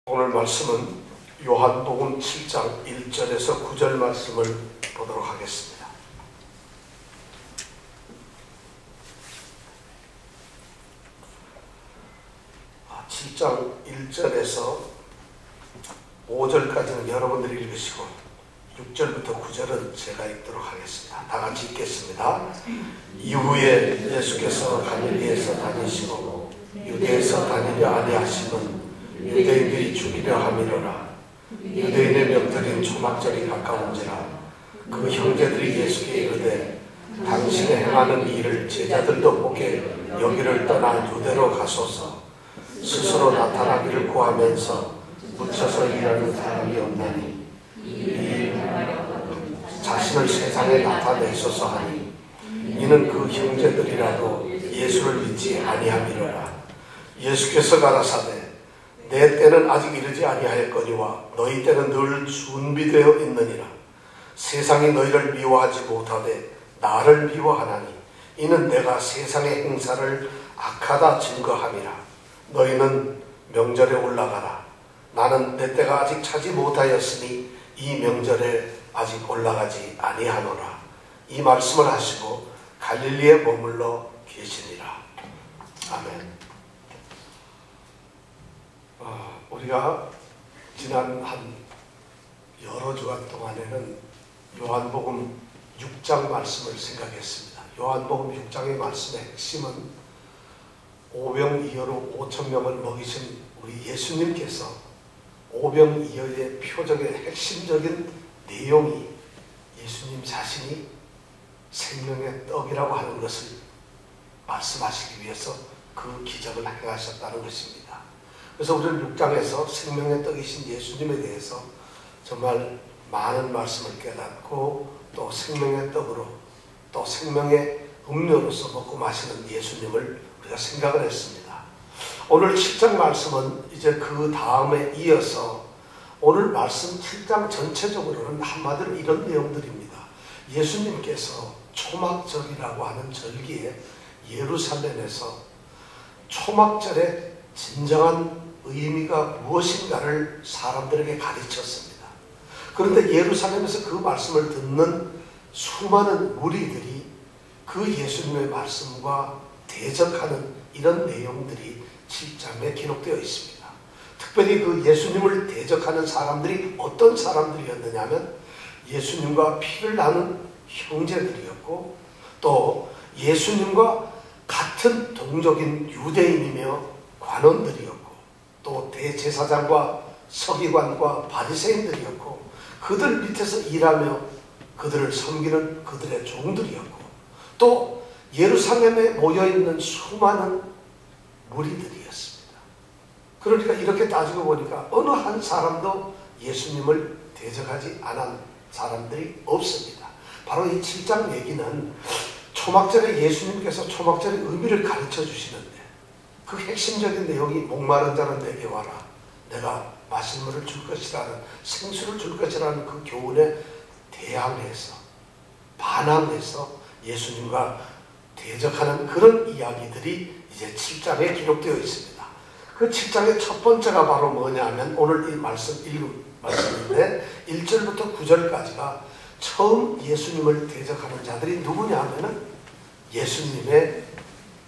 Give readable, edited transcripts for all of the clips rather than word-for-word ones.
오늘 말씀은 요한복음 7장 1절에서 9절 말씀을 보도록 하겠습니다. 아, 7장 1절에서 5절까지는 여러분들이 읽으시고 6절부터 9절은 제가 읽도록 하겠습니다. 다 같이 읽겠습니다. 이후에 예수께서 갈릴리에서 다니시고 유대에서 다니려 아니하심은 유대인들이 죽이려 함이로라. 유대인의 명절인 초막절이 가까운지라. 그 형제들이 예수께 이르되 당신의 행하는 일을 제자들도 보게 여기를 떠나 유대로 가소서. 스스로 나타나기를 구하면서 묻혀서 일하는 사람이 없나니 이 자신을 세상에 나타내소서 하니 이는 그 형제들이라도 예수를 믿지 아니함이로라. 예수께서 가라사대 내 때는 아직 이르지 아니하였거니와 너희 때는 늘 준비되어 있느니라. 세상이 너희를 미워하지 못하되 나를 미워하나니 이는 내가 세상의 행사를 악하다 증거함이라. 너희는 명절에 올라가라. 나는 내 때가 아직 차지 못하였으니 이 명절에 아직 올라가지 아니하노라. 이 말씀을 하시고 갈릴리에 머물러 계시니라. 아멘. 우리가 지난 한 여러 주간 동안에는 요한복음 6장 말씀을 생각했습니다. 요한복음 6장의 말씀의 핵심은 오병이어로 5,000명을 먹이신 우리 예수님께서 오병이어의 표적의 핵심적인 내용이 예수님 자신이 생명의 떡이라고 하는 것을 말씀하시기 위해서 그 기적을 행하셨다는 것입니다. 그래서 우리는 6장에서 생명의 떡이신 예수님에 대해서 정말 많은 말씀을 깨닫고 또 생명의 떡으로 또 생명의 음료로서 먹고 마시는 예수님을 우리가 생각을 했습니다. 오늘 7장 말씀은 이제 그 다음에 이어서 오늘 말씀 7장 전체적으로는 한마디로 이런 내용들입니다. 예수님께서 초막절이라고 하는 절기에 예루살렘에서 초막절의 진정한 의미가 무엇인가를 사람들에게 가르쳤습니다. 그런데 예루살렘에서 그 말씀을 듣는 수많은 무리들이 그 예수님의 말씀과 대적하는 이런 내용들이 7장에 기록되어 있습니다. 특별히 그 예수님을 대적하는 사람들이 어떤 사람들이었느냐면 예수님과 피를 나눈 형제들이었고 또 예수님과 같은 동족인 유대인이며 관원들이었고 또 대제사장과 서기관과 바리새인들이었고 그들 밑에서 일하며 그들을 섬기는 그들의 종들이었고 또 예루살렘에 모여있는 수많은 무리들이었습니다. 그러니까 이렇게 따지고 보니까 어느 한 사람도 예수님을 대적하지 않은 사람들이 없습니다. 바로 이 7장 얘기는 초막절에 예수님께서 초막절의 의미를 가르쳐 주시는데 그 핵심적인 내용이 목마른 자는 내게 와라. 내가 마실 물을 줄 것이라는 생수를 줄 것이라는 그 교훈에 대항해서 반항해서 예수님과 대적하는 그런 이야기들이 이제 7장에 기록되어 있습니다. 그 7장의 첫 번째가 바로 뭐냐면 오늘 이 말씀 읽은 말씀인데 1절부터 9절까지가 처음 예수님을 대적하는 자들이 누구냐 하면은 예수님의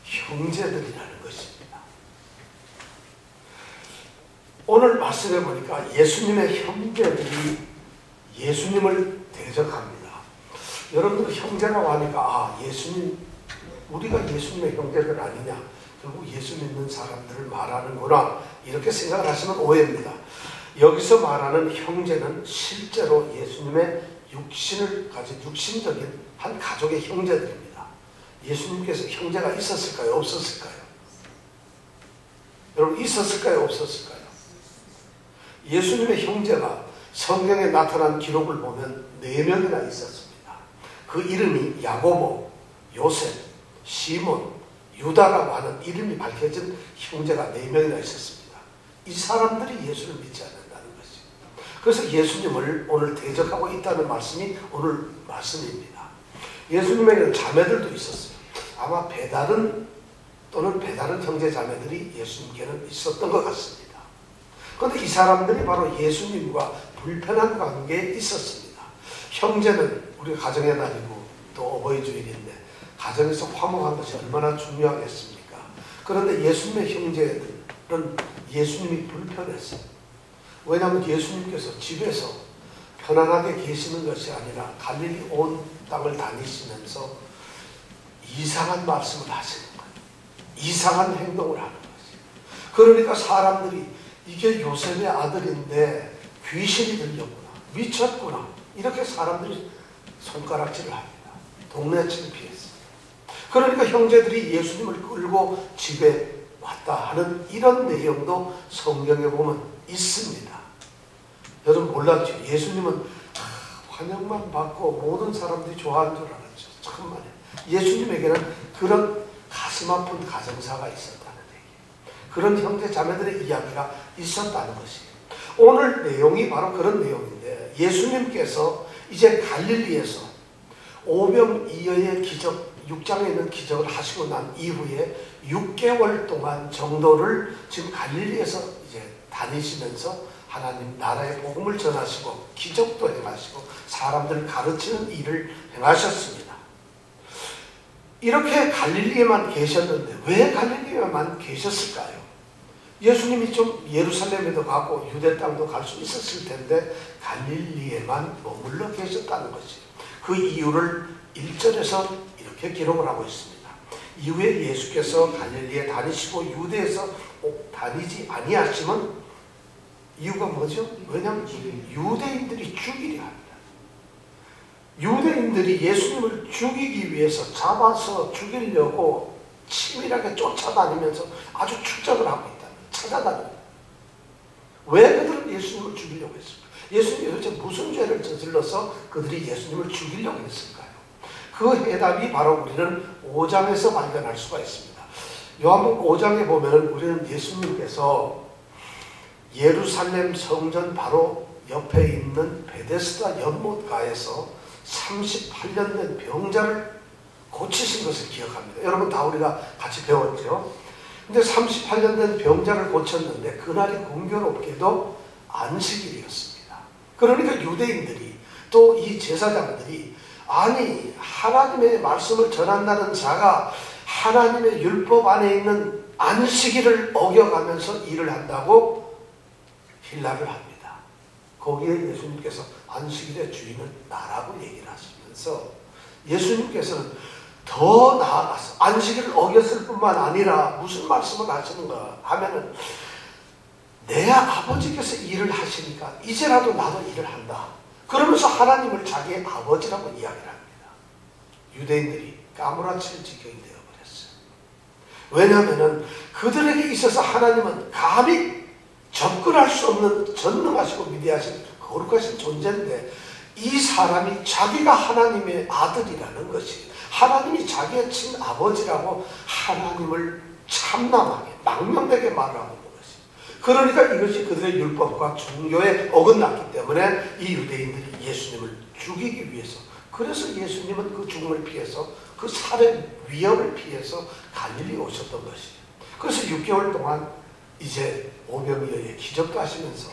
형제들이라는 것입니다. 오늘 말씀해 보니까 예수님의 형제들이 예수님을 대적합니다. 여러분들 형제라고 하니까 예수님 우리가 예수님의 형제들 아니냐 결국 예수 믿는 사람들을 말하는구나 이렇게 생각을 하시면 오해입니다. 여기서 말하는 형제는 실제로 예수님의 육신을 가진 육신적인 한 가족의 형제들입니다. 예수님께서 형제가 있었을까요? 없었을까요? 여러분 있었을까요? 없었을까요? 예수님의 형제가 성경에 나타난 기록을 보면 4명이나 있었습니다. 그 이름이 야고보, 요셉, 시몬, 유다라고 하는 이름이 밝혀진 형제가 4명이나 있었습니다. 이 사람들이 예수를 믿지 않는다는 것입니다. 그래서 예수님을 오늘 대적하고 있다는 말씀이 오늘 말씀입니다. 예수님에게는 자매들도 있었어요. 아마 배다른 형제 자매들이 예수님께는 있었던 것 같습니다. 그런데 이 사람들이 바로 예수님과 불편한 관계에 있었습니다. 형제는 우리 가정의 날이고 또 어버이 주일인데 가정에서 화목한 것이 얼마나 중요하겠습니까? 그런데 예수님의 형제들은 예수님이 불편했어요. 왜냐하면 예수님께서 집에서 편안하게 계시는 것이 아니라 갈릴리 온 땅을 다니시면서 이상한 말씀을 하시는 거예요. 이상한 행동을 하는 거죠. 그러니까 사람들이 이게 요셉의 아들인데 귀신이 들렸구나, 미쳤구나, 이렇게 사람들이 손가락질을 합니다. 동네 창피했어요. 그러니까 형제들이 예수님을 끌고 집에 왔다 하는 이런 내용도 성경에 보면 있습니다. 여러분 몰랐죠? 예수님은 환영만 받고 모든 사람들이 좋아하는 줄 알았죠. 참말이에요. 예수님에게는 그런 가슴 아픈 가정사가 있었다는 얘기예요. 그런 형제 자매들의 이야기가 있었다는 것이에요. 오늘 내용이 바로 그런 내용인데, 예수님께서 이제 갈릴리에서 오병이어의 기적, 6장에 있는 기적을 하시고 난 이후에 6개월 동안 정도를 지금 갈릴리에서 이제 다니시면서 하나님 나라의 복음을 전하시고 기적도 행하시고 사람들을 가르치는 일을 행하셨습니다. 이렇게 갈릴리에만 계셨는데 왜 갈릴리에만 계셨을까요? 예수님이 좀 예루살렘에도 가고 유대 땅도 갈 수 있었을 텐데 갈릴리에만 머물러 계셨다는 것이에요. 그 이유를 1절에서 이렇게 기록을 하고 있습니다. 이후에 예수께서 갈릴리에 다니시고 유대에서 다니지 아니하심은 이유가 뭐죠? 왜냐하면 유대인들이 죽이려 합니다. 유대인들이 예수님을 죽이기 위해서 잡아서 죽이려고 치밀하게 쫓아다니면서 아주 축적을 하고 있다. 찾아다닙니다. 왜 그들은 예수님을 죽이려고 했을까? 예수님이 도대체 무슨 죄를 저질러서 그들이 예수님을 죽이려고 했을까요? 그 해답이 바로 우리는 5장에서 발견할 수가 있습니다. 요한복음 5장에 보면 우리는 예수님께서 예루살렘 성전 바로 옆에 있는 베데스다 연못가에서 38년 된 병자를 고치신 것을 기억합니다. 여러분 다 우리가 같이 배웠죠. 근데 38년 된 병자를 고쳤는데 그날이 공교롭게도 안식일이었습니다. 그러니까 유대인들이 또 이 제사장들이 아니 하나님의 말씀을 전한다는 자가 하나님의 율법 안에 있는 안식일을 어겨가면서 일을 한다고 힐라를 합니다. 거기에 예수님께서 안식일의 주인은 나라고 얘기를 하시면서 예수님께서는 더 나아가서 안식일을 어겼을 뿐만 아니라 무슨 말씀을 하시는가 하면은 내 아버지께서 일을 하시니까 이제라도 나도 일을 한다. 그러면서 하나님을 자기의 아버지라고 이야기를 합니다. 유대인들이 까무라칠 지경이 되어버렸어요. 왜냐하면은 그들에게 있어서 하나님은 감히 접근할 수 없는 전능하시고 위대하신 거룩하신 존재인데 이 사람이 자기가 하나님의 아들이라는 것이 하나님이 자기의 친아버지라고 하나님을 참남하게 망명되게 말하고 있는 것이 그러니까 이것이 그들의 율법과 종교에 어긋났기 때문에 이 유대인들이 예수님을 죽이기 위해서 그래서 예수님은 그 죽음을 피해서 그 살해 위협을 피해서 갈릴리 오셨던 것이에요. 그래서 6개월 동안 이제 오병이어의 기적도 하시면서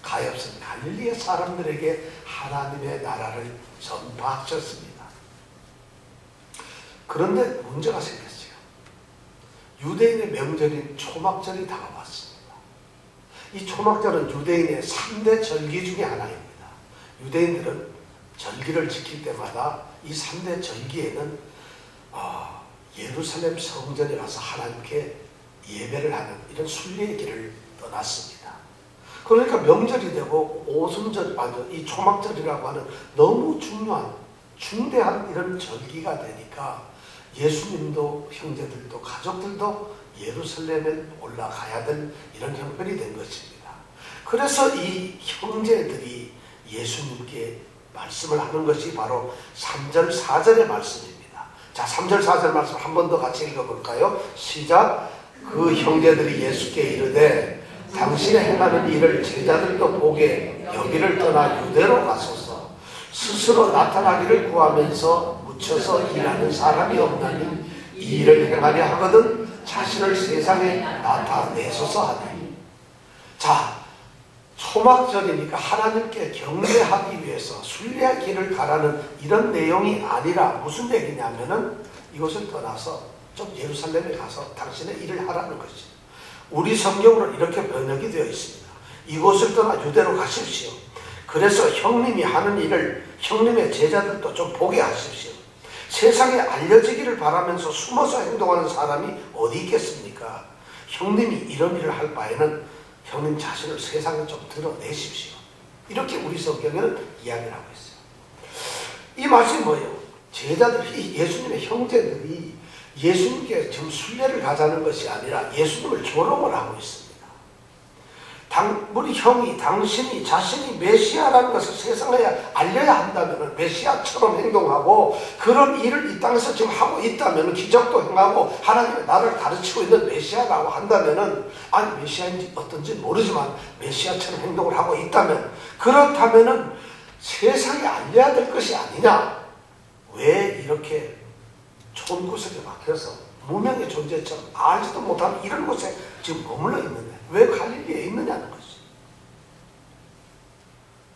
가엾은 갈릴리의 사람들에게 하나님의 나라를 전파하셨습니다. 그런데 문제가 생겼어요. 유대인의 명절인 초막절이 다가왔습니다. 이 초막절은 유대인의 3대 절기 중에 하나입니다. 유대인들은 절기를 지킬 때마다 이 3대 절기에는 예루살렘 성전에 가서 하나님께 예배를 하는 이런 순례의 길을 떠났습니다. 그러니까 명절이 되고 오순절, 이 초막절이라고 하는 너무 중요한 중대한 이런 절기가 되니까 예수님도 형제들도 가족들도 예루살렘에 올라가야 될 이런 형편이 된 것입니다. 그래서 이 형제들이 예수님께 말씀을 하는 것이 바로 3절 4절의 말씀입니다. 자, 3절 4절 말씀 한 번 더 같이 읽어볼까요? 시작. 그 형제들이 예수께 이르되 당신의 행하는 일을 제자들도 보게 여기를 떠나 유대로 가소서. 스스로 나타나기를 구하면서 묻혀서 일하는 사람이 없나니 이 일을 행하려 하거든 자신을 세상에 나타내소서 하니. 자, 토막절이니까 하나님께 경배하기 위해서 순례의 길을 가라는 이런 내용이 아니라 무슨 얘기냐면은 이것을 떠나서 좀 예루살렘에 가서 당신의 일을 하라는 것이죠. 우리 성경으로 이렇게 번역이 되어 있습니다. 이곳을 떠나 유대로 가십시오. 그래서 형님이 하는 일을 형님의 제자들도 좀 보게 하십시오. 세상에 알려지기를 바라면서 숨어서 행동하는 사람이 어디 있겠습니까? 형님이 이런 일을 할 바에는 형님 자신을 세상에 좀 드러내십시오. 이렇게 우리 성경에는 이야기를 하고 있어요. 이 말씀이 뭐예요? 제자들이, 예수님의 형제들이 예수님께 지금 순례를 가자는 것이 아니라 예수님을 조롱을 하고 있습니다. 우리 형이, 당신이 자신이 메시아라는 것을 세상에 알려야 한다면 메시아처럼 행동하고 그런 일을 이 땅에서 지금 하고 있다면 기적도 행하고 하나님의 나를 가르치고 있는 메시아라고 한다면, 아니 메시아인지 어떤지 모르지만 메시아처럼 행동을 하고 있다면, 그렇다면 세상에 알려야 될 것이 아니냐? 왜 이렇게 촌구석에 막혀서 무명의 존재처럼 알지도 못하는 이런 곳에 지금 머물러 있느냐? 왜 갈릴리에 있느냐는 것이.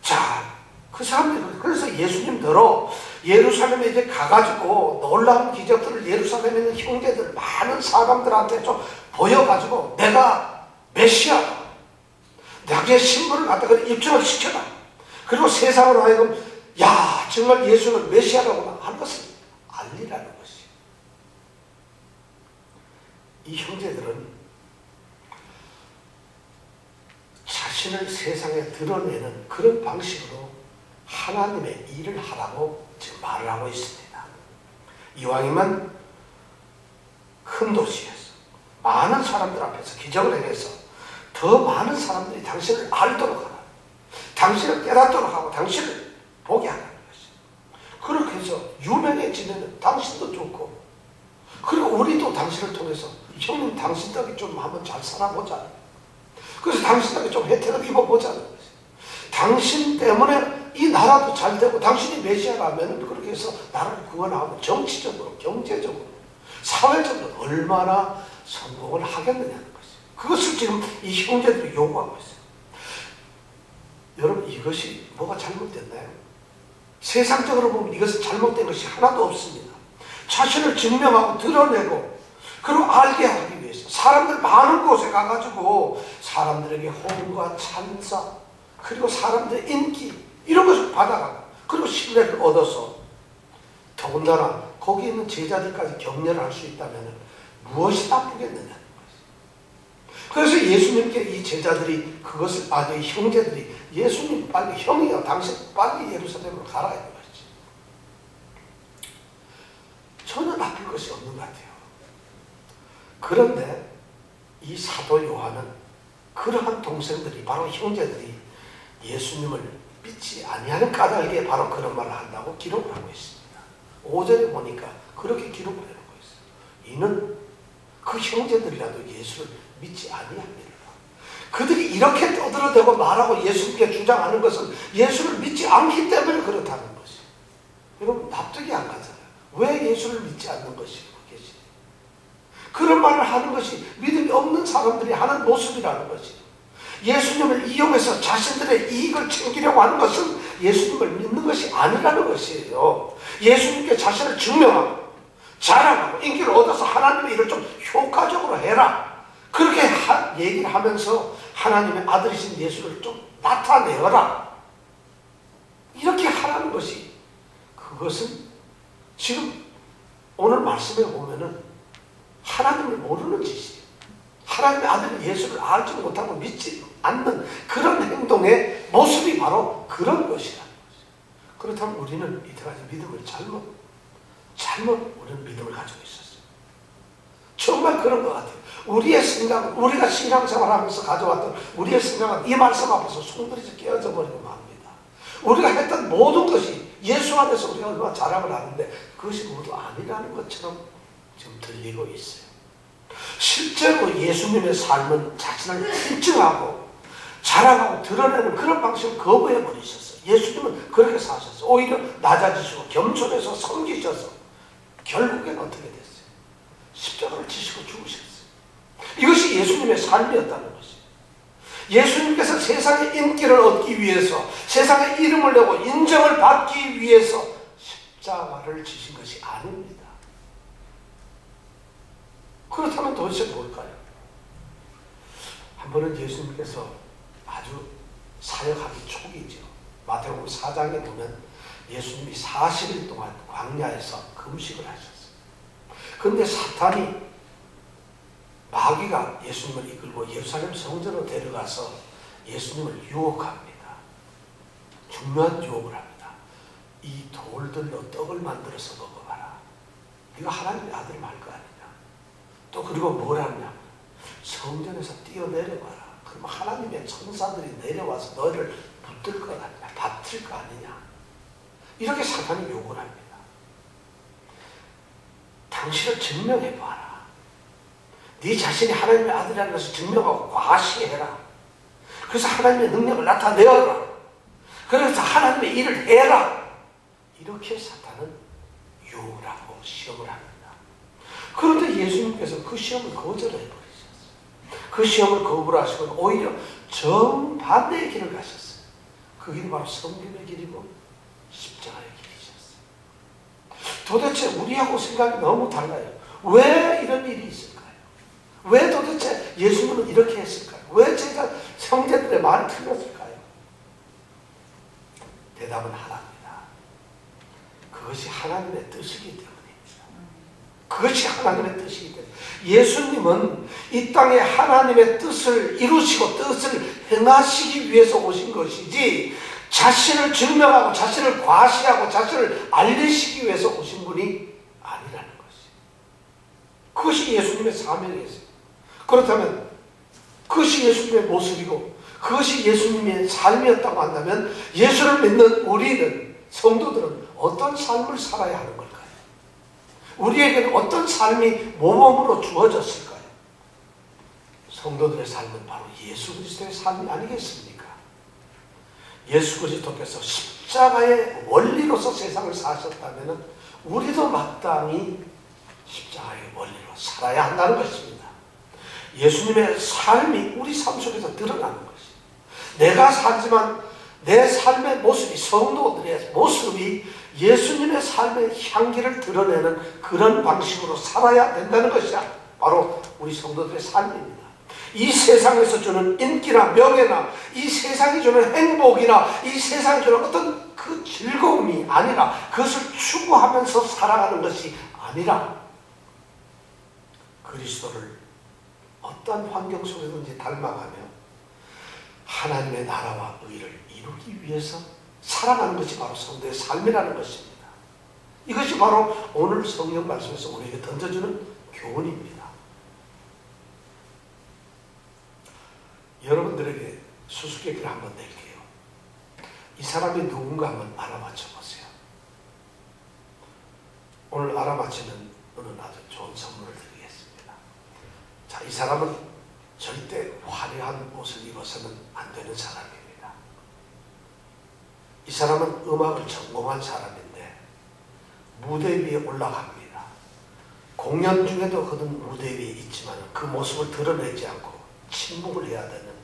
자, 그 사람들이 그래서 예수님대로 예루살렘에 이제 가가지고 놀라운 기적들을 예루살렘에 있는 형제들 많은 사람들한테 좀 보여가지고 내가 메시아다, 나의 신분을 갖다가 입증을 시켜라. 그리고 세상으로 하여금 야 정말 예수는 메시아라고 하는 것을 알리라는 것이. 이 형제들은 자신을 세상에 드러내는 그런 방식으로 하나님의 일을 하라고 지금 말을 하고 있습니다. 이왕이면 큰 도시에서 많은 사람들 앞에서 기적을 행해서 더 많은 사람들이 당신을 알도록 하라, 당신을 깨닫도록 하고 당신을 보게 하라는 것이. 그렇게 해서 유명해지면 당신도 좋고, 그리고 우리도 당신을 통해서 형님 당신 덕에 좀 한번 잘 살아보자, 그래서 당신에게 좀 혜택을 입어보자는 거지. 당신 때문에 이 나라도 잘 되고 당신이 메시아라면 그렇게 해서 나라를 구원하고 정치적으로, 경제적으로, 사회적으로 얼마나 성공을 하겠느냐는 것이. 그것을 지금 이 형제들이 요구하고 있어요. 여러분, 이것이 뭐가 잘못됐나요? 세상적으로 보면 이것은 잘못된 것이 하나도 없습니다. 자신을 증명하고 드러내고 그리고 알게 하기 위해서 사람들 많은 곳에 가가지고 사람들에게 호응과 찬사, 그리고 사람들의 인기 이런 것을 받아가고 그리고 신뢰를 얻어서 더군다나 거기 있는 제자들까지 격려를 할 수 있다면 무엇이 나쁘겠느냐는 거죠. 그래서 예수님께 이 제자들이 그것을, 이 형제들이 예수님 빨리, 형이요 당신 빨리 예루살렘으로 가라 이런 거지. 전혀 나쁠 것이 없는 것 같아요. 그런데 이 사도 요한은 그러한 동생들이, 바로 형제들이 예수님을 믿지 아니하는 까닭에 바로 그런 말을 한다고 기록을 하고 있습니다. 5절에 보니까 그렇게 기록을 해놓고 있어요. 이는 그 형제들이라도 예수를 믿지 아니합니다. 그들이 이렇게 떠들어대고 말하고 예수님께 주장하는 것은 예수를 믿지 않기 때문에 그렇다는 것이. 여러분, 납득이 안 가잖아요. 왜 예수를 믿지 않는 것이고 계시? 그런 말을 하는 것이 믿음이 없는 사람들이 하는 모습이라는 것이. 예수님을 이용해서 자신들의 이익을 챙기려고 하는 것은 예수님을 믿는 것이 아니라는 것이에요. 예수님께 자신을 증명하고 자랑하고 인기를 얻어서 하나님의 일을 좀 효과적으로 해라, 그렇게 얘기를 하면서 하나님의 아들이신 예수를 좀 나타내어라, 이렇게 하라는 것이, 그것은 지금 오늘 말씀에 보면은 하나님을 모르는 짓이에요. 하나님의 아들 예수를 알지 못하고 믿지 않는 그런 행동의 모습이 바로 그런 것이라는 거죠. 그렇다면 우리는 이때까지 믿음을 잘못 우리는 믿음을 가지고 있었어요. 정말 그런 것 같아요. 우리의 생각은, 우리가 신앙생활하면서 가져왔던 우리의 생각은 이 말씀 앞에서 송두리째 깨어져 버리고 맙니다. 우리가 했던 모든 것이 예수 안에서 우리가 얼마나 자랑을 하는데 그것이 모두 아니라는 것처럼 지금 들리고 있어요. 실제로 예수님의 삶은 자신을 입증하고 자랑하고 드러내는 그런 방식을 거부해 버리셨어요. 예수님은 그렇게 사셨어요. 오히려 낮아지시고 겸손해서 섬기셔서 결국엔 어떻게 됐어요? 십자가를 지시고 죽으셨어요. 이것이 예수님의 삶이었다는 것이에요. 예수님께서 세상의 인기를 얻기 위해서, 세상의 이름을 내고 인정을 받기 위해서 십자가를 지신 것이 아닙니다. 그렇다면 도대체 뭘까요? 한 번은 예수님께서 아주 사역하기 초기죠. 마태복음 4장에 보면 예수님이 40일 동안 광야에서 금식을 하셨어요. 그런데 사탄이, 마귀가 예수님을 이끌고 예루살렘 성전으로 데려가서 예수님을 유혹합니다. 중요한 유혹을 합니다. 이 돌들로 떡을 만들어서 먹어봐라. 네가 하나님의 아들 말 거 아니냐. 또 그리고 뭘 하냐. 성전에서 뛰어내려봐라. 그럼 하나님의 천사들이 내려와서 너를 붙들 것 아니냐. 받들 거 아니냐. 이렇게 사탄이 요구를 합니다. 당신을 증명해봐라. 네 자신이 하나님의 아들이라는 것을 증명하고 과시해라. 그래서 하나님의 능력을 나타내어라. 그래서 하나님의 일을 해라. 이렇게 사탄은 유혹을 하고 시험을 합니다. 그런데 예수님께서 그 시험을 거절해버리셨어요. 그 시험을 거부를 하시고 오히려 정반대의 길을 가셨어요. 그 길이 바로 성경의 길이고 십자가의 길이셨어요. 도대체 우리하고 생각이 너무 달라요. 왜 이런 일이 있을까요? 왜 도대체 예수님은 이렇게 했을까요? 왜 제가 형제들의 말이 틀렸을까요? 대답은 하나입니다. 그것이 하나님의 뜻이기 때문입니다. 그것이 하나님의 뜻이기 때문에 예수님은 이 땅에 하나님의 뜻을 이루시고 뜻을 행하시기 위해서 오신 것이지 자신을 증명하고 자신을 과시하고 자신을 알리시기 위해서 오신 분이 아니라는 것이에요. 그것이 예수님의 사명이었어요. 그렇다면 그것이 예수님의 모습이고 그것이 예수님의 삶이었다고 한다면 예수를 믿는 우리는, 성도들은 어떤 삶을 살아야 하는 걸까요? 우리에게는 어떤 삶이 모범으로 주어졌을까요? 성도들의 삶은 바로 예수 그리스도의 삶이 아니겠습니까? 예수 그리스도께서 십자가의 원리로서 세상을 사셨다면 우리도 마땅히 십자가의 원리로 살아야 한다는 것입니다. 예수님의 삶이 우리 삶 속에서 드러나는 것입니다. 내가 살지만 내 삶의 모습이, 성도들의 모습이 예수님의 삶의 향기를 드러내는 그런 방식으로 살아야 된다는 것이 바로 우리 성도들의 삶입니다. 이 세상에서 주는 인기나 명예나 이 세상이 주는 행복이나 이 세상이 주는 어떤 그 즐거움이 아니라, 그것을 추구하면서 살아가는 것이 아니라 그리스도를 어떤 환경 속에든지 닮아가며 하나님의 나라와 의를 이루기 위해서 살아가는 것이 바로 성도의 삶이라는 것입니다. 이것이 바로 오늘 성경 말씀에서 우리에게 던져주는 교훈입니다. 여러분들에게 수수께끼를 한번 낼게요. 이 사람이 누군가 한번 알아맞혀 보세요. 오늘 알아맞히는 분은 아주 좋은 선물을 드리겠습니다. 자, 이 사람은 절대 화려한 옷을 입어서는 안 되는 사람입니다. 이 사람은 음악을 전공한 사람인데 무대 위에 올라갑니다. 공연 중에도 그는 무대 위에 있지만 그 모습을 드러내지 않고 침묵을 해야 되는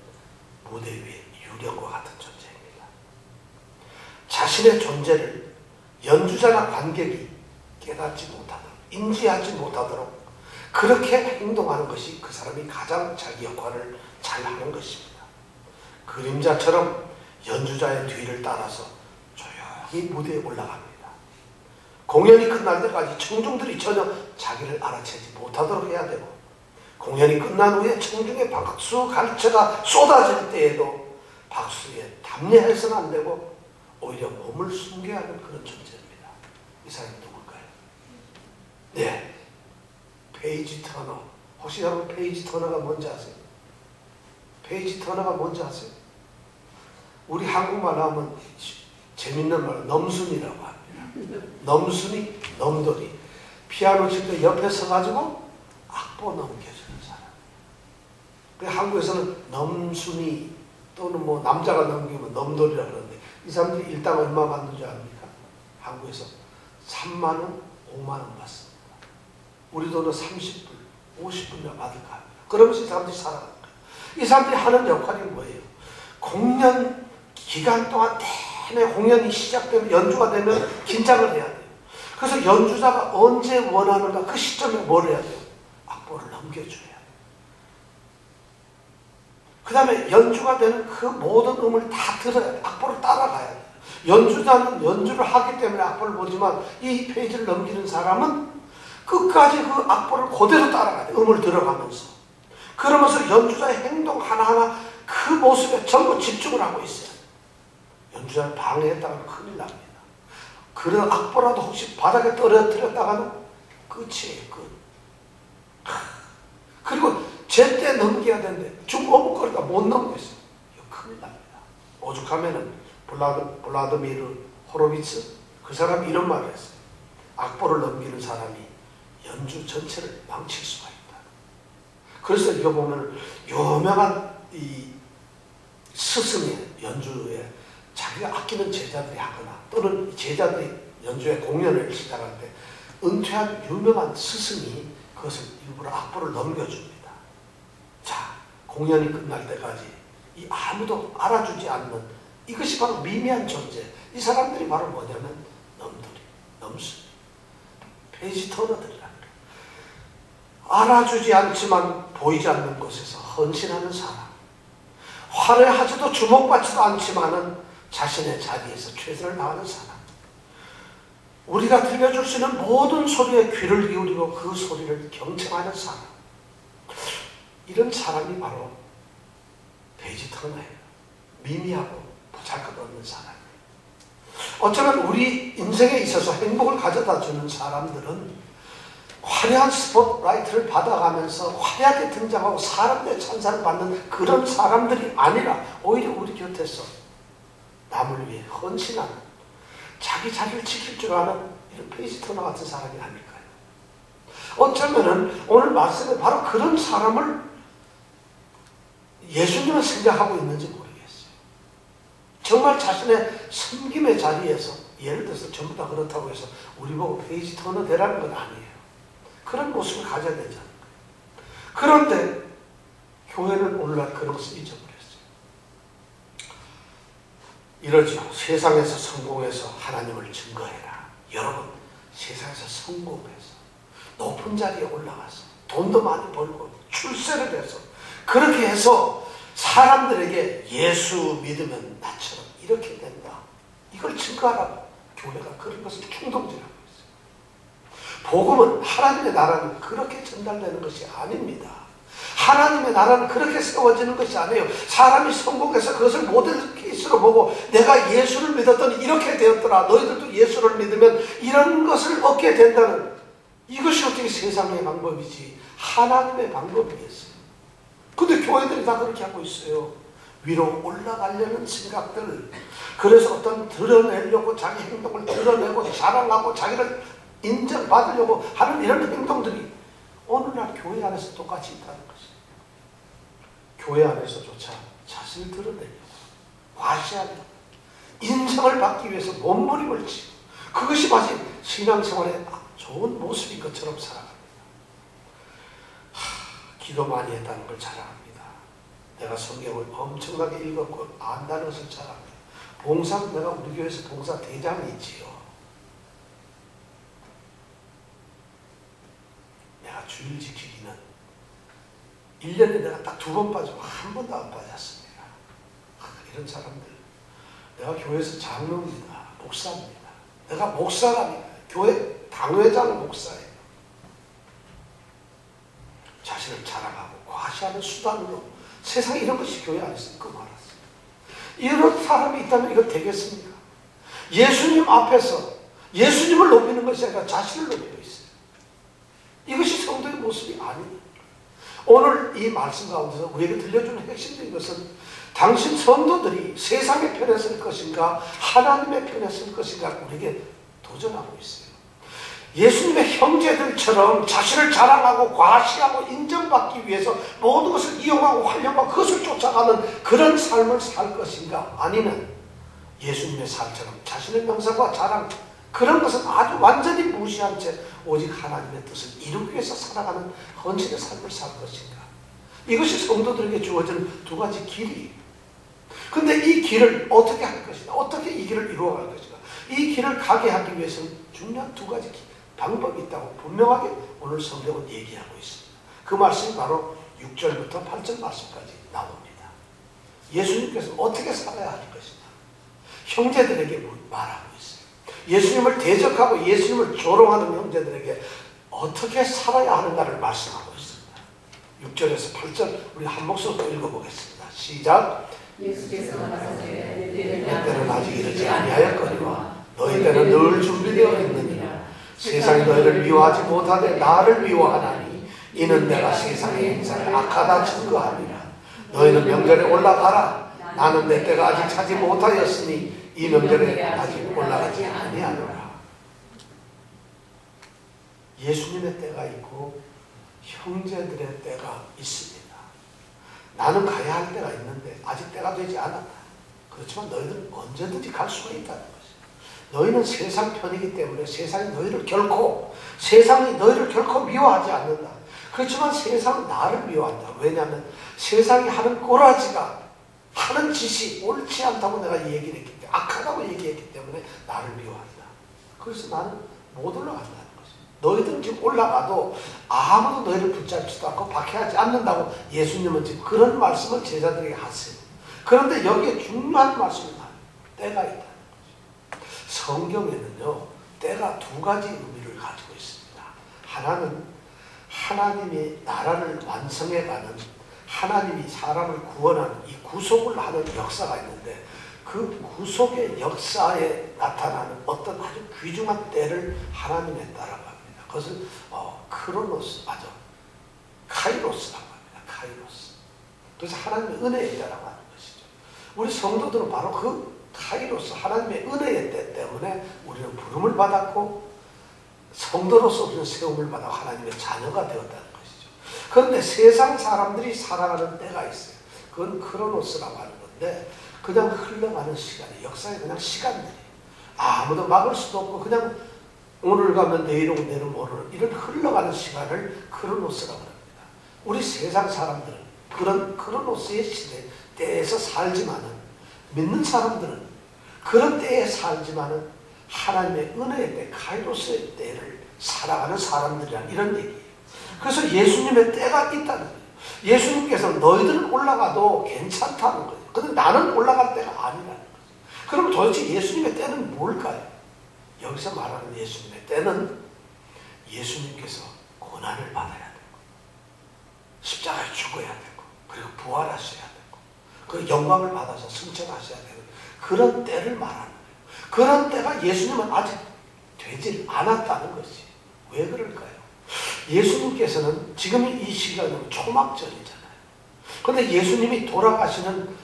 무대 위에 유령과 같은 존재입니다. 자신의 존재를 연주자나 관객이 깨닫지 못하도록, 인지하지 못하도록 그렇게 행동하는 것이 그 사람이 가장 자기 역할을 잘 하는 것입니다. 그림자처럼 연주자의 뒤를 따라서 조용히 무대에 올라갑니다. 공연이 끝날 때까지 청중들이 전혀 자기를 알아채지 못하도록 해야 되고, 공연이 끝난 후에 청중의 박수 갈채가 쏟아질 때에도 박수에 담례해서는 안 되고 오히려 몸을 숨겨야 하는 그런 존재입니다. 이 사람이 누굴까요? 네, 페이지 터너. 혹시 여러분 페이지 터너가 뭔지 아세요? 페이지 터너가 뭔지 아세요? 우리 한국말로 하면 재밌는 말로 넘순이라고 합니다. 넘순이, 넘돌이. 피아노 칠 때 옆에 서가지고 악보 넘겨주는 사람. 한국에서는 넘순이 또는 뭐 남자가 넘기면 넘돌이라고 그러는데, 이 사람들이 일당 얼마 받는 줄 압니까? 한국에서 3만 원, 5만 원 받습니다. 우리 돈은 30불, 50불이나 받을까 합니다. 그러면서 이 사람들이 살아가는 거예요. 이 사람들이 하는 역할이 뭐예요? 공연 기간 동안 내내 공연이 시작되면, 연주가 되면 긴장을 해야 돼요. 그래서 연주자가 언제 원하는가 그 시점에 뭘 해야 돼요? 악보를 넘겨줘야 돼요. 그 다음에 연주가 되는 그 모든 음을 다 들어야 돼요. 악보를 따라가야 돼요. 연주자는 연주를 하기 때문에 악보를 보지만 이 페이지를 넘기는 사람은 끝까지 그 악보를 그대로 따라가야 돼요. 음을 들어가면서. 그러면서 연주자의 행동 하나하나 그 모습에 전부 집중을 하고 있어요. 연주자를 방해했다가는 큰일 납니다. 그런 악보라도 혹시 바닥에 떨어뜨렸다가는 끝이에요. 끝. 그리고 제때 넘겨야 되는데 좀 어묵거리다 못 넘겼어요. 이거 큰일 납니다. 오죽하면은 블라드미르 호로비츠 그 사람이 이런 말을 했어요. 악보를 넘기는 사람이 연주 전체를 망칠 수가 있다. 그래서 이거 보면 유명한 이 스승의 연주에 자기가 아끼는 제자들이 하거나 또는 제자들이 연주회 공연을 시작할 때 은퇴한 유명한 스승이 그것을 일부러 악보를 넘겨줍니다. 자, 공연이 끝날 때까지 이 아무도 알아주지 않는 이것이 바로 미미한 존재. 이 사람들이 바로 뭐냐면 넘수, 페이지 터너들이라는 거예요. 알아주지 않지만 보이지 않는 곳에서 헌신하는 사람. 화려하지도 주목받지도 않지만은 자신의 자리에서 최선을 다하는 사람. 우리가 들려줄 수 있는 모든 소리에 귀를 기울이고 그 소리를 경청하는 사람. 이런 사람이 바로 페이지 터너예요. 미미하고 보잘것없는 사람. 어쩌면 우리 인생에 있어서 행복을 가져다 주는 사람들은 화려한 스포트라이트를 받아가면서 화려하게 등장하고 사람들의 찬사를 받는 그런 사람들이 아니라 오히려 우리 곁에서 남을 위해 헌신하는, 자기 자리를 지킬 줄 아는 이런 페이지 터너 같은 사람이 아닐까요? 어쩌면은 오늘 말씀에 바로 그런 사람을 예수님은 생각하고 있는지 모르겠어요. 정말 자신의 섬김의 자리에서, 예를 들어서 전부 다 그렇다고 해서 우리 보고 페이지 터너 되라는 건 아니에요. 그런 모습을 가져야 되지 않을까요? 그런데 교회는 오늘날 그런 것을 잊어버렸어요. 이러죠. 세상에서 성공해서 하나님을 증거해라. 여러분, 세상에서 성공해서 높은 자리에 올라가서 돈도 많이 벌고 출세를 해서 그렇게 해서 사람들에게 예수 믿으면 나처럼 이렇게 된다. 이걸 증거하라고 교회가 그런 것을 충동질하고 있어요. 복음은, 하나님의 나라는 그렇게 전달되는 것이 아닙니다. 하나님의 나라는 그렇게 세워지는 것이 아니에요. 사람이 성공해서 그것을 모델 케이스로 보고 내가 예수를 믿었더니 이렇게 되었더라. 너희들도 예수를 믿으면 이런 것을 얻게 된다는, 이것이 어떻게 세상의 방법이지 하나님의 방법이겠어요. 근데 교회들이 다 그렇게 하고 있어요. 위로 올라가려는 생각들, 그래서 어떤 드러내려고 자기 행동을 드러내고 자랑하고 자기를 인정받으려고 하는 이런 행동들이 오늘날 교회 안에서 똑같이 있다는 것이에요. 교회 안에서조차 자신을 드러내려고, 과시하려고, 인정을 받기 위해서 몸부림을 치고, 그것이 마치 신앙생활의 좋은 모습인 것처럼 살아갑니다. 기도 많이 했다는 걸 자랑합니다. 내가 성경을 엄청나게 읽었고 안다는 것을 자랑합니다. 봉사는 내가 우리 교회에서 봉사 대장이 있지요. 내가 주일 지키기는 1년에 내가 딱 2번 빠지고 한 번도 안 빠졌습니다. 이런 사람들. 내가 교회에서 장로입니다. 목사입니다. 내가 목사랍니다. 교회 당회장 목사예요. 자신을 자랑하고 과시하는 수단으로 세상에 이런 것이 교회 안에서 있고 말았어요. 이런 사람이 있다면 이거 되겠습니까? 예수님 앞에서 예수님을 높이는 것이 아니라 자신을 높이고 있어요. 이것이 성도의 모습이 아니에요. 오늘 이 말씀 가운데서 우리에게 들려주는 핵심적인 것은 당신 성도들이 세상의 편에 설 것인가 하나님의 편에 설 것인가 우리에게 도전하고 있어요. 예수님의 형제들처럼 자신을 자랑하고 과시하고 인정받기 위해서 모든 것을 이용하고 활용하고 그것을 쫓아가는 그런 삶을 살 것인가, 아니면 예수님의 삶처럼 자신의 명상과 자랑, 그런 것은 아주 완전히 무시한 채 오직 하나님의 뜻을 이루기 위해서 살아가는 헌신의 삶을 살 것인가. 이것이 성도들에게 주어지는 두 가지 길이에요. 근데 이 길을 어떻게 할 것이냐, 어떻게 이 길을 이루어갈 것이냐, 이 길을 가게 하기 위해서는 중요한 두 가지 방법이 있다고 분명하게 오늘 성경은 얘기하고 있습니다. 그 말씀이 바로 6절부터 8절 말씀까지 나옵니다. 예수님께서 어떻게 살아야 할 것이냐, 형제들에게 말하고 있어요. 예수님을 대적하고 예수님을 조롱하는 형제들에게 어떻게 살아야 하는가를 말씀하고 있습니다. 6절에서 8절 우리 한 목소리로 읽어보겠습니다. 시작. 예수께서 가라사대 내 때는 아직 이르지 아니하였거니와 너희 때는 늘 준비되어 있느니라. 세상이 너희를 미워하지 못하되 나를 미워하나니 이는 내가 세상의 행사를 악하다 증거함이라. 너희는 명절에 올라가라. 나는 내 때가 아직 차지 못하였으니 이 명절에 아직 올라가지 아니하노라. 예수님의 때가 있고 형제들의 때가 있습니다. 나는 가야 할 때가 있는데 아직 때가 되지 않았다. 그렇지만 너희들은 언제든지 갈 수가 있다는 것이죠. 너희는 세상 편이기 때문에 세상이 너희를 결코 미워하지 않는다. 그렇지만 세상은 나를 미워한다. 왜냐하면 세상이 하는 꼬라지가, 하는 짓이 옳지 않다고 내가 얘기를 했기 때문에, 악하다고 얘기했기 때문에 나를 미워한다. 그래서 나는 못 올라간다는 것이죠. 너희들은 지금 올라가도 아무도 너희를 붙잡지도 않고 박해하지 않는다고 예수님은 지금 그런 말씀을 제자들에게 하세요. 그런데 여기에 중요한 말씀이 나와요. 때가 있다는 거죠. 성경에는요, 때가 두 가지 의미를 가지고 있습니다. 하나는 하나님이 나라를 완성해가는, 하나님이 사람을 구원하는 이 구속을 하는 역사가 있는데, 그 구속의 역사에 나타나는 어떤 아주 귀중한 때를 하나님에 따라고 합니다. 그것을 크로노스, 카이로스라고 합니다. 카이로스. 그래서 하나님의 은혜에 따라고 하는 것이죠. 우리 성도들은 바로 그 카이로스, 하나님의 은혜의 때 때문에 우리는 부름을 받았고 성도로서 우리는 세움을 받아 하나님의 자녀가 되었다는 것이죠. 그런데 세상 사람들이 살아가는 때가 있어요. 그건 크로노스라고 하는 건데, 그냥 흘러가는 시간이, 역사의 그냥 시간들이 아무도 막을 수도 없고 그냥 오늘 가면 내일 오고 내일 모르는 이런 흘러가는 시간을 크로노스라고 합니다. 우리 세상 사람들은 그런 크로노스의 시대 때에서 살지만은, 믿는 사람들은 그런 때에 살지만은 하나님의 은혜의 때, 카이로스의 때를 살아가는 사람들이란 이런 얘기예요. 그래서 예수님의 때가 있다는 거예요. 예수님께서 너희들은 올라가도 괜찮다는 거예요. 그런데 나는 올라갈 때가 아니라는 거예요. 그럼 도대체 예수님의 때는 뭘까요? 여기서 말하는 예수님의 때는 예수님께서 고난을 받아야 되고, 십자가에 죽어야 되고, 그리고 부활하셔야 되고, 그 영광을 받아서 승천하셔야 되는 그런 때를 말하는 거예요. 그런 때가 예수님은 아직 되질 않았다는 것이. 왜 그럴까요? 예수님께서는 지금 이 시간은 초막절이잖아요. 그런데 예수님이 돌아가시는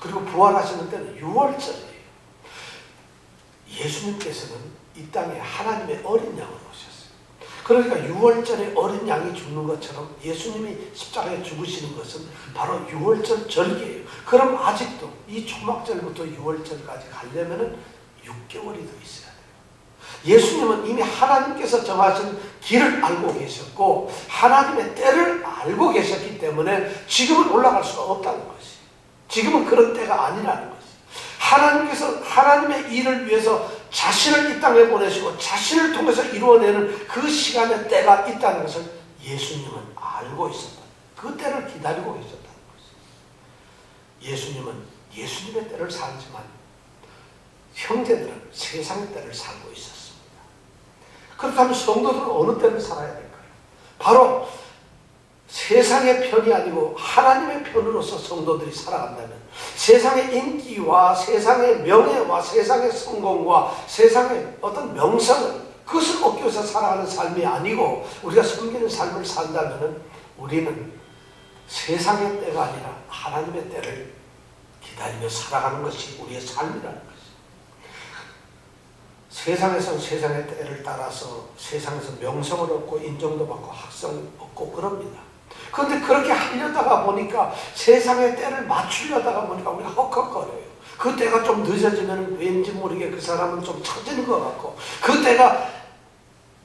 그리고 부활하시는 때는 6월절이에요. 예수님께서는 이 땅에 하나님의 어린 양으로 오셨어요. 그러니까 6월절에 어린 양이 죽는 것처럼 예수님이 십자가에 죽으시는 것은 바로 6월절 절기예요. 그럼 아직도 이 초막절부터 6월절까지 가려면은 6개월이 더 있어야 돼요. 예수님은 이미 하나님께서 정하신 길을 알고 계셨고 하나님의 때를 알고 계셨기 때문에 지금은 올라갈 수가 없다는 것이. 지금은 그런 때가 아니라는 것이. 하나님께서 하나님의 일을 위해서 자신을 이 땅에 보내시고 자신을 통해서 이루어내는 그 시간의 때가 있다는 것을 예수님은 알고 있었다. 그 때를 기다리고 계셨다는 것이. 예수님은 예수님의 때를 살지만 형제들은 세상의 때를 살고 있었습니다. 그렇다면 성도들은 어느 때를 살아야 될까요? 바로 세상의 편이 아니고 하나님의 편으로서 성도들이 살아간다면 세상의 인기와 세상의 명예와 세상의 성공과 세상의 어떤 명성을 그것을 얻기 위해서 살아가는 삶이 아니고 우리가 섬기는 삶을 산다면 우리는 세상의 때가 아니라 하나님의 때를 기다리며 살아가는 것이 우리의 삶이라는 것이죠. 세상에서는 세상의 때를 따라서 세상에서 명성을 얻고 인정도 받고 학성을 얻고 그럽니다. 그런데 그렇게 하려다가 보니까 세상의 때를 맞추려다가 보니까 우리가 헉헉거려요. 그 때가 좀 늦어지면 왠지 모르게 그 사람은 좀 처지는 것 같고 그 때가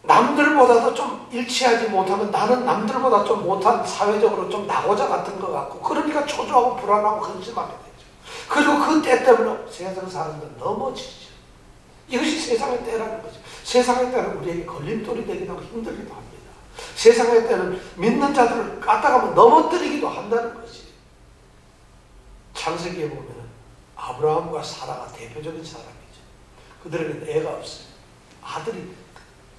남들보다도 좀 일치하지 못하면 나는 남들보다 좀 못한 사회적으로 좀 낙오자 같은 것 같고, 그러니까 초조하고 불안하고 근심하게 되죠. 그리고 그 때 때문에 세상 사람들 넘어지죠. 이것이 세상의 때라는 거죠. 세상의 때는 우리에게 걸림돌이 되기도 하고 힘들기도 합니다. 세상의 때는 믿는 자들을 까딱하면 넘어뜨리기도 한다는 것이. 창세기에 보면 아브라함과 사라가 대표적인 사람이죠. 그들에게는 애가 없어요. 아들이,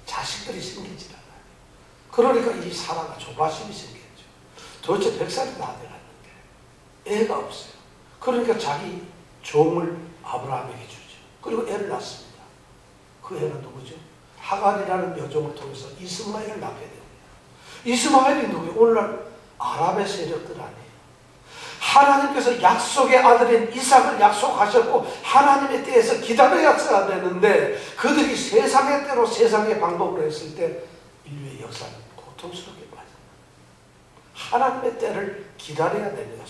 자식들이 생기지 않아요. 그러니까 이 사라가 조바심이 생겼죠. 도대체 100살이 다 돼갔는데 애가 없어요. 그러니까 자기 종을 아브라함에게 주죠. 그리고 애를 낳습니다. 그 애는 누구죠? 하갈이라는 여종을 통해서 이스마엘을 낳게 됩니다. 이스마엘이 누구예요? 오늘날 아랍의 세력들 아니에요. 하나님께서 약속의 아들인 이삭을 약속하셨고 하나님의 때에서 기다려야 되는데 그들이 세상의 때로 세상의 방법으로 했을 때 인류의 역사는 고통스럽게 빠져요. 하나님의 때를 기다려야 됩니다.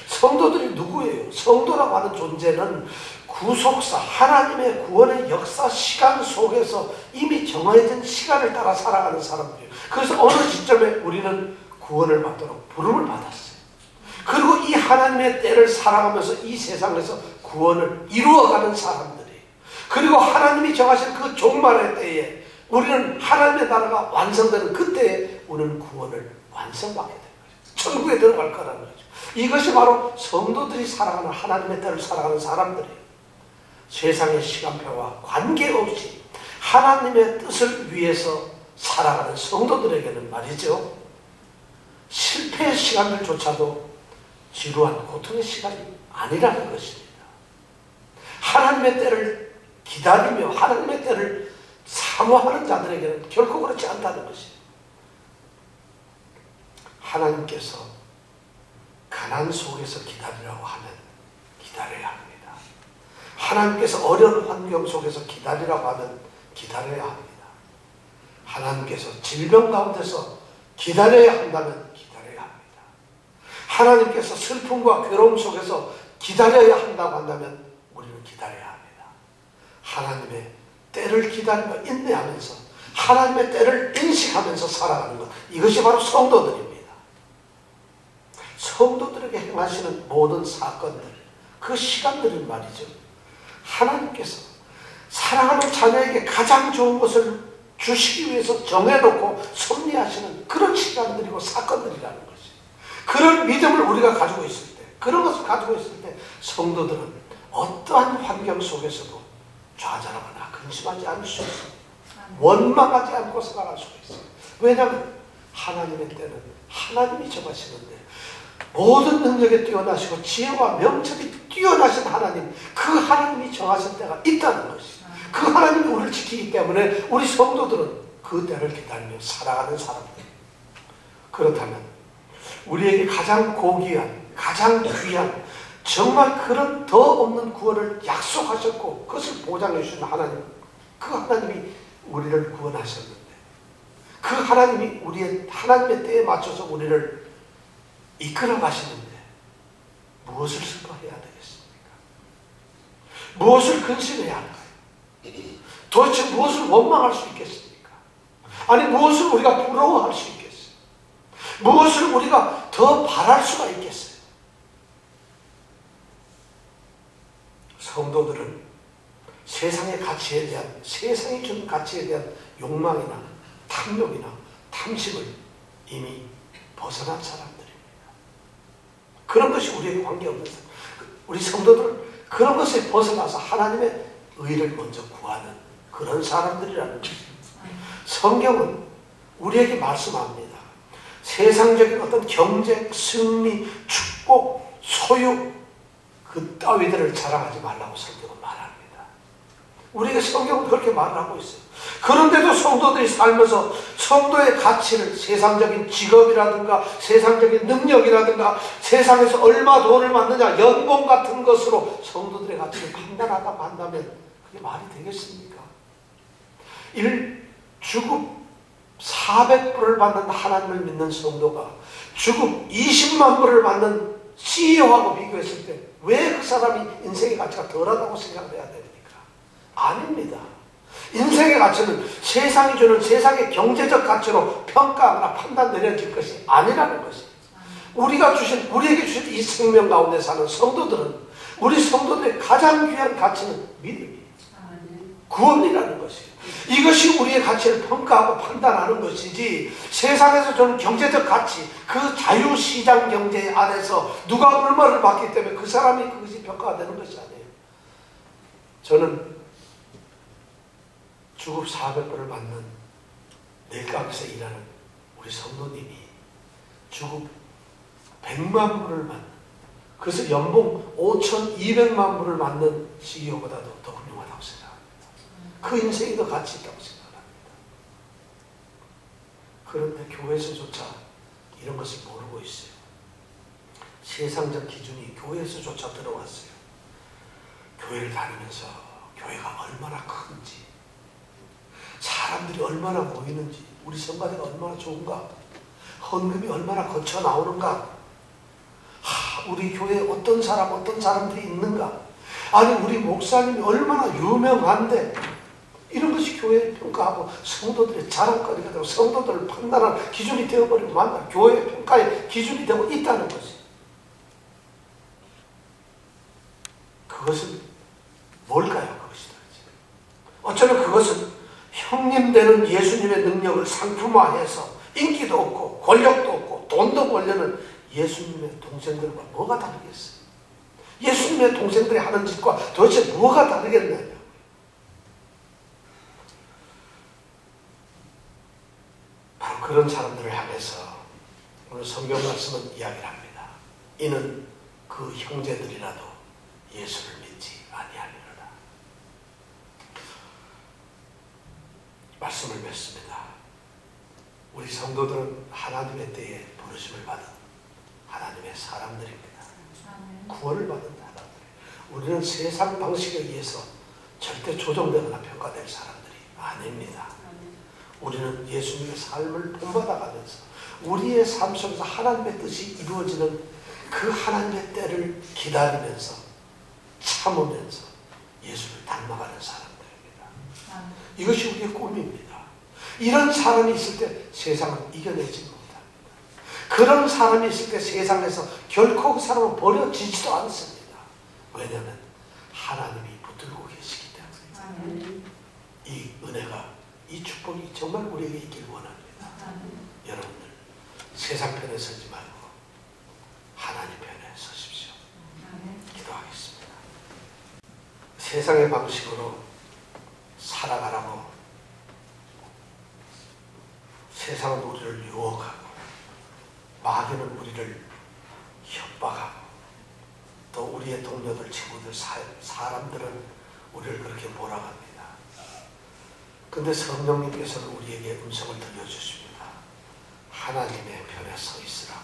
성도들이 누구예요? 성도라고 하는 존재는 구속사, 하나님의 구원의 역사 시간 속에서 이미 정해진 시간을 따라 살아가는 사람들이에요. 그래서 어느 시점에 우리는 구원을 받도록 부름을 받았어요. 그리고 이 하나님의 때를 살아가면서 이 세상에서 구원을 이루어가는 사람들이에요. 그리고 하나님이 정하신 그 종말의 때에 우리는 하나님의 나라가 완성되는 그때에 우리는 구원을 완성받게 되는 거죠. 천국에 들어갈 거라는 거죠. 이것이 바로 성도들이 살아가는 하나님의 때를 살아가는 사람들이에요. 세상의 시간표와 관계없이 하나님의 뜻을 위해서 살아가는 성도들에게는 말이죠, 실패의 시간들조차도 지루한 고통의 시간이 아니라는 것입니다. 하나님의 때를 기다리며 하나님의 때를 사모하는 자들에게는 결코 그렇지 않다는 것이에요. 하나님께서 가난 속에서 기다리라고 하면 기다려야 합니다. 하나님께서 어려운 환경 속에서 기다리라고 하면 기다려야 합니다. 하나님께서 질병 가운데서 기다려야 한다면 기다려야 합니다. 하나님께서 슬픔과 괴로움 속에서 기다려야 한다고 한다면 우리는 기다려야 합니다. 하나님의 때를 기다리며 인내하면서 하나님의 때를 인식하면서 살아가는 것, 이것이 바로 성도들입니다. 성도들에게 행하시는 모든 사건들, 그 시간들은 말이죠, 하나님께서 사랑하는 자녀에게 가장 좋은 것을 주시기 위해서 정해놓고 섭리하시는 그런 시간들이고 사건들이라는 것이. 그런 믿음을 우리가 가지고 있을 때, 그런 것을 가지고 있을 때 성도들은 어떠한 환경 속에서도 좌절하거나 근심하지 않을 수 있습니다. 원망하지 않고 살아갈 수가 있어요. 왜냐하면 하나님의 때는 하나님이 정하시는데 모든 능력에 뛰어나시고 지혜와 명철이 뛰어나신 하나님, 그 하나님이 정하신 때가 있다는 것이. 그 하나님이 우리를 지키기 때문에 우리 성도들은 그 때를 기다리며 살아가는 사람들이에요. 그렇다면 우리에게 가장 고귀한, 가장 귀한, 정말 그런 더 없는 구원을 약속하셨고 그것을 보장해 주신 하나님, 그 하나님이 우리를 구원하셨는데 그 하나님이 우리의 하나님의 때에 맞춰서 우리를 이끌어 가시는데 무엇을 슬퍼해야 되겠습니까? 무엇을 근심해야 할까요? 도대체 무엇을 원망할 수 있겠습니까? 아니 무엇을 우리가 부러워할 수 있겠어요? 무엇을 우리가 더 바랄 수가 있겠어요? 성도들은 세상의 가치에 대한, 세상이 주는 가치에 대한 욕망이나 탐욕이나 탐심을 이미 벗어난 사람들입니다. 그런 것이 우리에게 관계없는 사람. 우리 성도들은 그런 것에 벗어나서 하나님의 의를 먼저 구하는 그런 사람들이라는 것입니다. 성경은 우리에게 말씀합니다. 세상적인 어떤 경쟁, 승리, 축복, 소유, 그 따위들을 자랑하지 말라고 성경은 말합니다. 우리에게 성경은 그렇게 말을 하고 있어요. 그런데도 성도들이 살면서 성도의 가치를 세상적인 직업이라든가 세상적인 능력이라든가 세상에서 얼마 돈을 받느냐 연봉 같은 것으로 성도들의 가치를 판단하다고 한다면 그게 말이 되겠습니까? 주급 400불을 받는 하나님을 믿는 성도가 주급 20만 불을 받는 CEO하고 비교했을 때 왜 그 사람이 인생의 가치가 덜하다고 생각을 해야 됩니까? 아닙니다. 인생의 가치는 세상이 주는 세상의 경제적 가치로 평가하거나 판단 내려질 것이 아니라는 것이. 우리에게 주신 이 생명 가운데 사는 성도들은, 우리 성도들의 가장 귀한 가치는 믿음이에요. 구원이라는 것이에요. 이것이 우리의 가치를 평가하고 판단하는 것이지, 세상에서 주는 경제적 가치, 그 자유시장 경제 안에서 누가 얼마를 받기 때문에 그 사람이 그것이 평가가 되는 것이 아니에요. 저는 주급 400불을 받는 낼감에서 일하는 우리 성도님이 주급 100만 불을 받는, 그래서 연봉 5,200만 불을 받는 CEO보다도 더 훌륭하다고 생각합니다. 그 인생이 더 가치 있다고 생각합니다. 그런데 교회에서조차 이런 것을 모르고 있어요. 세상적 기준이 교회에서조차 들어왔어요. 교회를 다니면서 교회가 얼마나 큰지, 사람들이 얼마나 모이는지, 우리 성가대가 얼마나 좋은가, 헌금이 얼마나 거쳐 나오는가, 우리 교회에 어떤 사람들이 있는가, 아니 우리 목사님이 얼마나 유명한데, 이런 것이 교회를 평가하고 성도들의 자랑거리가 되고 성도들을 판단하는 기준이 되어버리고 만나 교회 평가의 기준이 되고 있다는 것이. 그것은 뭘까요? 그것이 어쩌면 그것은 형님 되는 예수님의 능력을 상품화해서 인기도 없고 권력도 없고 돈도 벌려는 예수님의 동생들과 뭐가 다르겠어요? 예수님의 동생들이 하는 짓과 도대체 뭐가 다르겠느냐? 바로 그런 사람들을 향해서 오늘 성경 말씀은 이야기를 합니다. 이는 그 형제들이라도 예수를 믿지 아니하리로다. 말씀을 맺습니다. 우리 성도들은 하나님의 때에 부르심을 받은 하나님의 사람들입니다. 구원을 받은 사람들. 우리는 세상 방식에 의해서 절대 조정되거나 평가될 사람들이 아닙니다. 우리는 예수님의 삶을 본받아가면서 우리의 삶 속에서 하나님의 뜻이 이루어지는 그 하나님의 때를 기다리면서 참으면서 예수를 닮아가는 사람들입니다. 이것이 우리의 꿈입니다. 이런 사람이 있을 때 세상은 이겨내지 못합니다. 그런 사람이 있을 때 세상에서 결코 그 사람은 버려지지도 않습니다. 왜냐하면 하나님이 붙들고 계시기 때문에. 이 은혜가, 이 축복이 정말 우리에게 있길 원합니다. 여러분들 세상 편에 서지 말고 하나님 편에 서십시오. 기도하겠습니다. 세상의 방식으로 살아가라고 세상은 우리를 유혹하고 마귀는 우리를 협박하고 또 우리의 동료들, 친구들, 사람들은 우리를 그렇게 몰아갑니다. 근데 성령님께서는 우리에게 음성을 들려주십니다. 하나님의 편에 서 있으라고.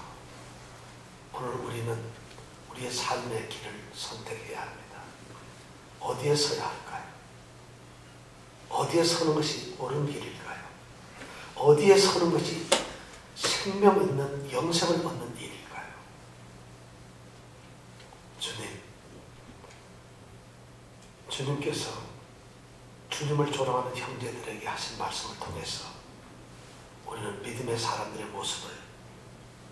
오늘 우리는 우리의 삶의 길을 선택해야 합니다. 어디에 서야 할까요? 어디에 서는 것이 옳은 길일까요? 어디에 서는 것이 생명 있는 영생을 얻는 일일까요? 주님께서 주님을 조롱하는 형제들에게 하신 말씀을 통해서 우리는 믿음의 사람들의 모습을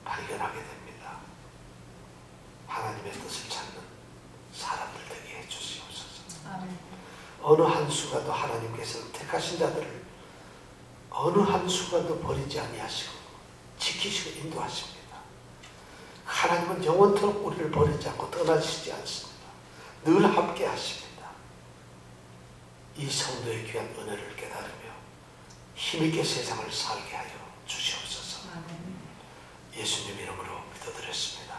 발견하게 됩니다. 하나님의 뜻을 찾는 사람들 되게 해주시옵소서. 어느 한 수가도 하나님께서는 택하신 자들을 어느 한 수가도 버리지 아니하시고 지키시고 인도하십니다. 하나님은 영원토록 우리를 버리지 않고 떠나시지 않습니다. 늘 함께 하십니다. 이 성도의 귀한 은혜를 깨달으며 힘있게 세상을 살게 하여 주시옵소서. 예수님 이름으로 기도드렸습니다.